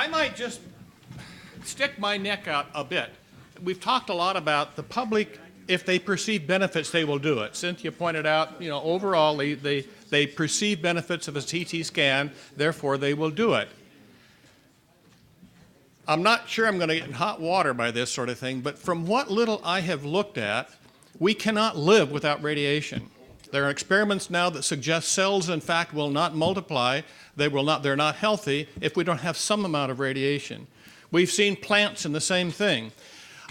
I might just stick my neck out a bit. We've talked a lot about the public. If they perceive benefits, they will do it. Cynthia pointed out, overall, they perceive benefits of a CT scan, therefore they will do it. I'm not sure I'm going to get in hot water by this sort of thing, but from what little I have looked at, we cannot live without radiation. There are experiments now that suggest cells, in fact, will not multiply. They're not healthy if we don't have some amount of radiation. We've seen plants in the same thing.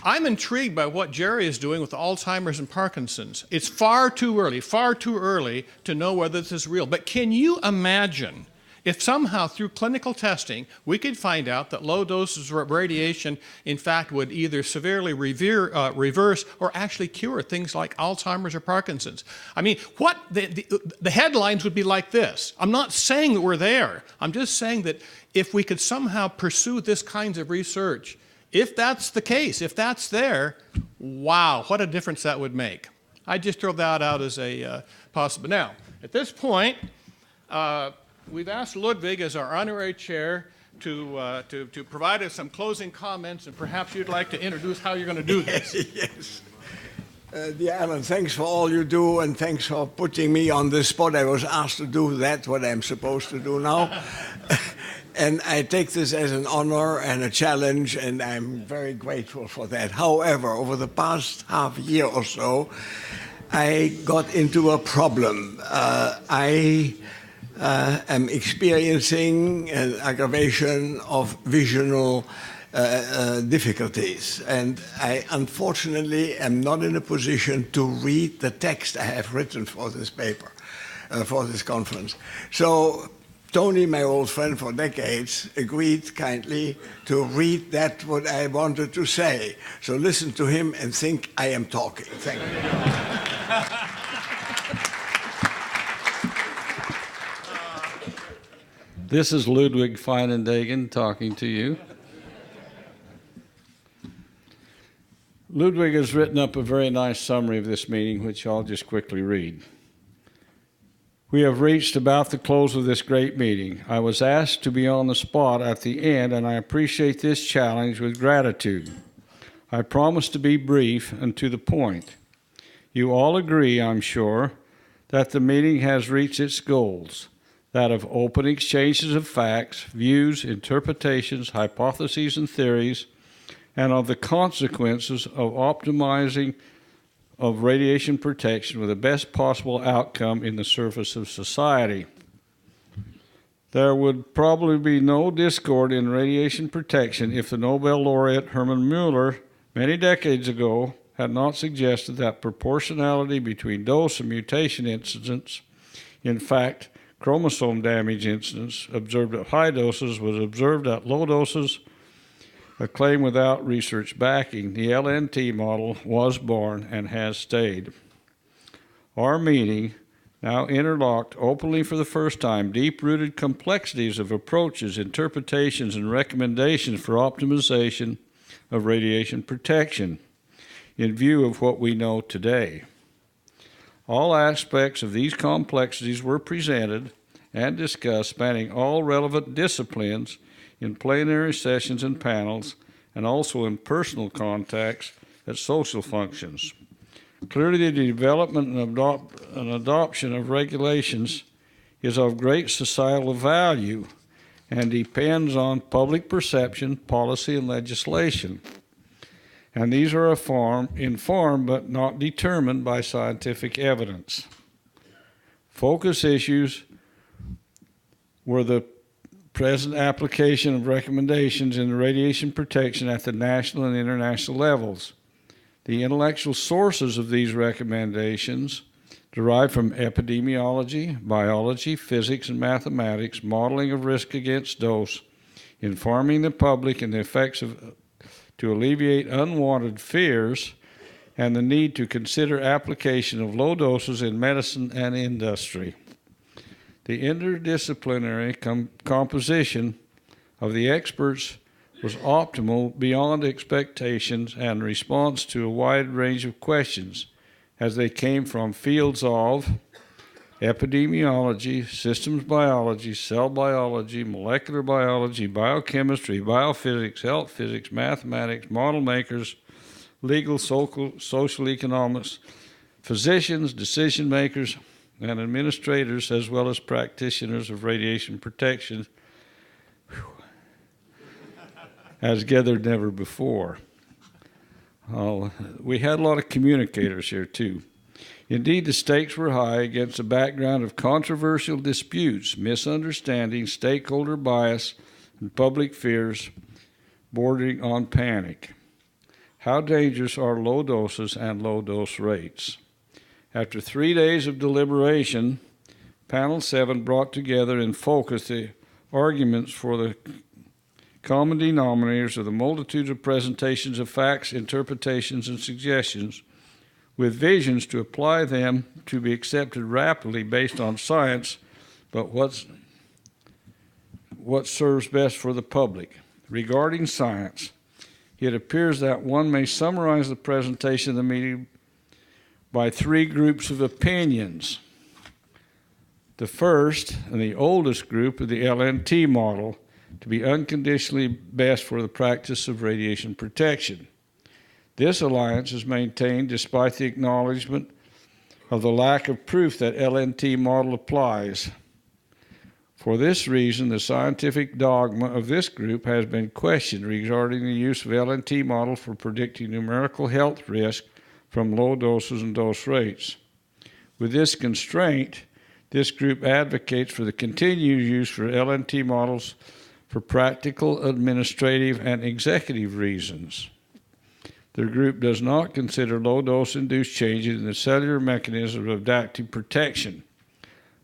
I'm intrigued by what Jerry is doing with Alzheimer's and Parkinson's. It's far too early to know whether this is real. But can you imagine if somehow through clinical testing we could find out that low doses of radiation in fact would either severely reverse or actually cure things like Alzheimer's or Parkinson's? I mean, the headlines would be like this. I'm not saying that we're there. I'm just saying that if we could somehow pursue this kinds of research, if that's the case, if that's there, wow, what a difference that would make. I just throw that out as a possible. Now, at this point, we've asked Ludwig as our honorary chair to provide us some closing comments, and perhaps you'd like to introduce how you're going to do this. Yes. Dear Alan, thanks for all you do, and thanks for putting me on the spot. I was asked to do what I'm supposed to do now. And I take this as an honor and a challenge, and I'm very grateful for that. However, over the past half year or so, I got into a problem. I am experiencing an aggravation of visional difficulties, and I unfortunately am not in a position to read the text I have written for this paper, for this conference. So Tony, my old friend for decades, agreed kindly to read what I wanted to say. So listen to him and think I am talking. Thank you. This is Ludwig Feinendagen talking to you. Ludwig has written up a very nice summary of this meeting, which I'll just quickly read. We have reached about the close of this great meeting. I was asked to be on the spot at the end, and I appreciate this challenge with gratitude. I promise to be brief and to the point. You all agree, I'm sure, that the meeting has reached its goals, that of open exchanges of facts, views, interpretations, hypotheses, and theories, and of the consequences of optimizing of radiation protection with the best possible outcome in the service of society. There would probably be no discord in radiation protection if the Nobel laureate Hermann Mueller, many decades ago, had not suggested that proportionality between dose and mutation incidence, in fact, chromosome damage incidence observed at high doses was observed at low doses, a claim without research backing. The LNT model was born and has stayed. Our meeting now interlocked openly for the first time deep-rooted complexities of approaches, interpretations, and recommendations for optimization of radiation protection in view of what we know today. All aspects of these complexities were presented and discussed, spanning all relevant disciplines in plenary sessions and panels, and also in personal contacts at social functions. Clearly, the development and adoption of regulations is of great societal value and depends on public perception, policy, and legislation. And these are informed but not determined by scientific evidence. Focus issues were the present application of recommendations in radiation protection at the national and international levels. The intellectual sources of these recommendations derive from epidemiology, biology, physics, and mathematics, modeling of risk against dose, informing the public and the effects to alleviate unwanted fears, and the need to consider application of low doses in medicine and industry. The interdisciplinary composition of the experts was optimal beyond expectations and response to a wide range of questions as they came from fields of epidemiology, systems biology, cell biology, molecular biology, biochemistry, biophysics, health physics, mathematics, model makers, legal, social economics, physicians, decision makers, and administrators, as well as practitioners of radiation protection, has gathered never before. We had a lot of communicators here, too. Indeed, the stakes were high against a background of controversial disputes, misunderstanding, stakeholder bias, and public fears bordering on panic. How dangerous are low doses and low dose rates? After 3 days of deliberation, Panel 7 brought together and focused the arguments for the common denominators of the multitudes of presentations of facts, interpretations, and suggestions, with visions to apply them to be accepted rapidly based on science, but what serves best for the public. Regarding science, it appears that one may summarize the presentation of the meeting by 3 groups of opinions. The first and the oldest group of the LNT model to be unconditionally best for the practice of radiation protection. This alliance is maintained despite the acknowledgement of the lack of proof that LNT model applies. For this reason, the scientific dogma of this group has been questioned regarding the use of LNT model for predicting numerical health risk from low doses and dose rates. With this constraint, this group advocates for the continued use for LNT models for practical, administrative, and executive reasons. The group does not consider low-dose induced changes in the cellular mechanism of adaptive protection.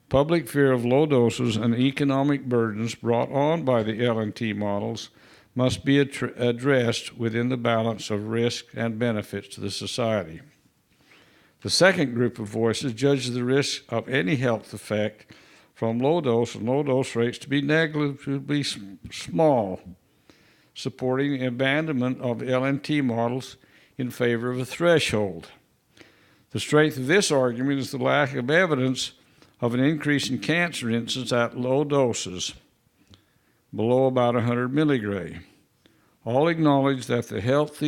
Public fear of low doses and economic burdens brought on by the LNT models must be addressed within the balance of risk and benefits to the society. The second group of voices judges the risk of any health effect from low dose and low dose rates to be negligibly small, supporting the abandonment of LNT models in favor of a threshold. The strength of this argument is the lack of evidence of an increase in cancer incidence at low doses, below about 100 milligray. All acknowledge that the health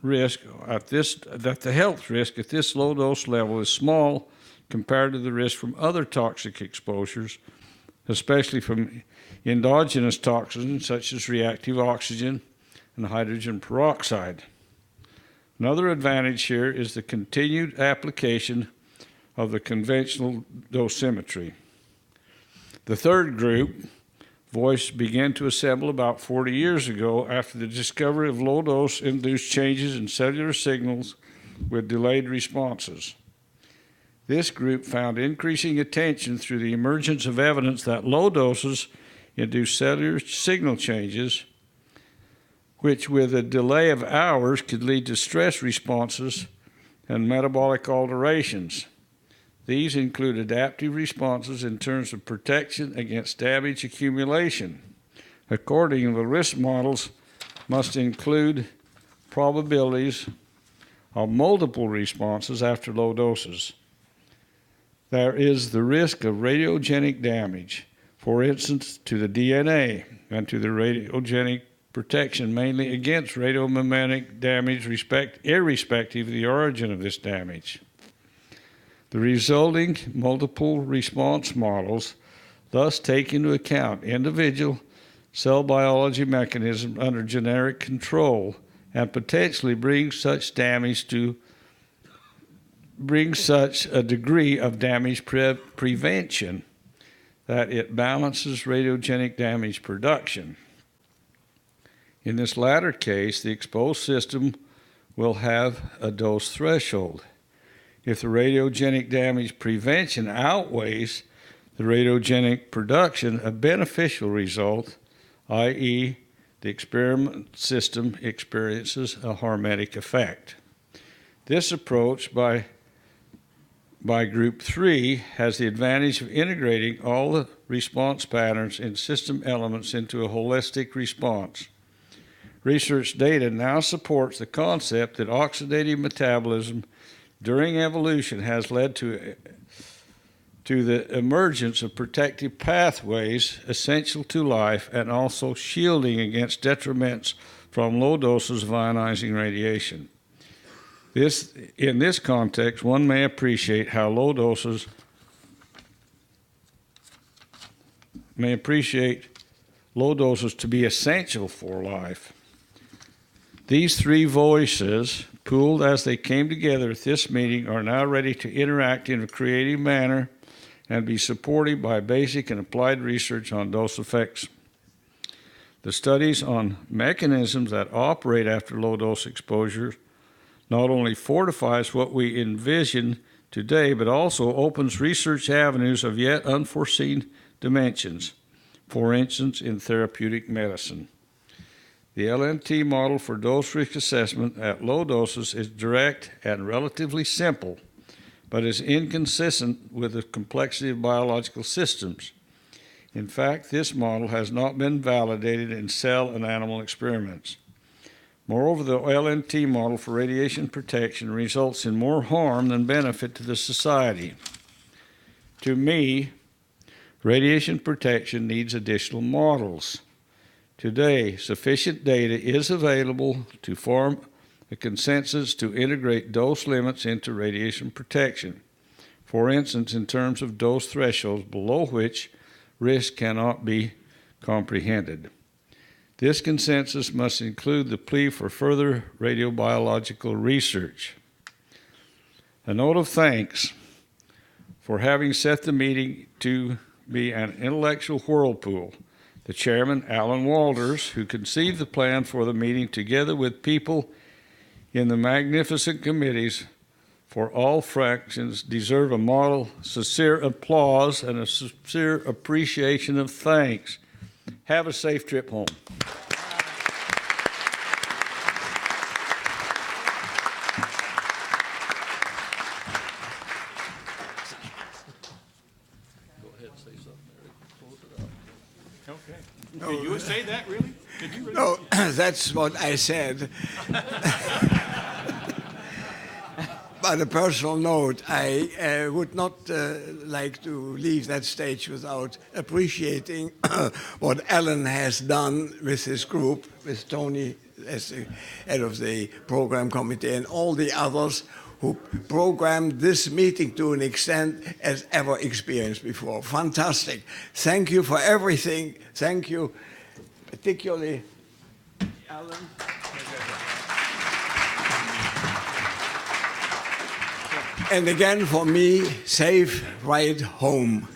risk at this low dose level is small compared to the risk from other toxic exposures, especially from endogenous toxins such as reactive oxygen and hydrogen peroxide. Another advantage here is the continued application of the conventional dosimetry. The third group, voice, began to assemble about 40 years ago after the discovery of low-dose induced changes in cellular signals with delayed responses. This group found increasing attention through the emergence of evidence that low doses induce cellular signal changes, which with a delay of hours could lead to stress responses and metabolic alterations. These include adaptive responses in terms of protection against damage accumulation. Accordingly, the risk models must include probabilities of multiple responses after low doses. There is the risk of radiogenic damage, for instance, to the DNA and to the radiogenic protection, mainly against radiomimetic damage, irrespective of the origin of this damage. The resulting multiple response models thus take into account individual cell biology mechanisms under generic control and potentially bring such a degree of damage prevention that it balances radiogenic damage production. In this latter case, the exposed system will have a dose threshold. If the radiogenic damage prevention outweighs the radiogenic production, a beneficial result, i.e., the experiment system experiences a hormetic effect. This approach by Group 3 has the advantage of integrating all the response patterns and system elements into a holistic response. Research data now supports the concept that oxidative metabolism during evolution has led to to the emergence of protective pathways essential to life and also shielding against detriments from low doses of ionizing radiation. In this context, one may appreciate how low doses to be essential for life. These three voices, pooled as they came together at this meeting, are now ready to interact in a creative manner and be supported by basic and applied research on dose effects. The studies on mechanisms that operate after low-dose exposure not only fortifies what we envision today, but also opens research avenues of yet unforeseen dimensions, for instance, in therapeutic medicine. The LNT model for dose risk assessment at low doses is direct and relatively simple, but is inconsistent with the complexity of biological systems. In fact, this model has not been validated in cell and animal experiments. Moreover, the LNT model for radiation protection results in more harm than benefit to the society. To me, radiation protection needs additional models. Today, sufficient data is available to form a consensus to integrate dose limits into radiation protection. For instance, in terms of dose thresholds below which risk cannot be comprehended. This consensus must include the plea for further radiobiological research. A note of thanks for having set the meeting to be an intellectual whirlpool. The chairman, Alan Walters, who conceived the plan for the meeting together with people in the magnificent committees for all fractions, deserve a model sincere applause and a sincere appreciation of thanks. Have a safe trip home. Okay. Did you say that, really? Did you really? No, that's what I said. On a personal note, I would not like to leave that stage without appreciating what Alan has done with his group, with Tony as the head of the program committee, and all the others who programmed this meeting to an extent as ever experienced before. Fantastic. Thank you for everything. Thank you, particularly Alan. And again, for me, safe ride home.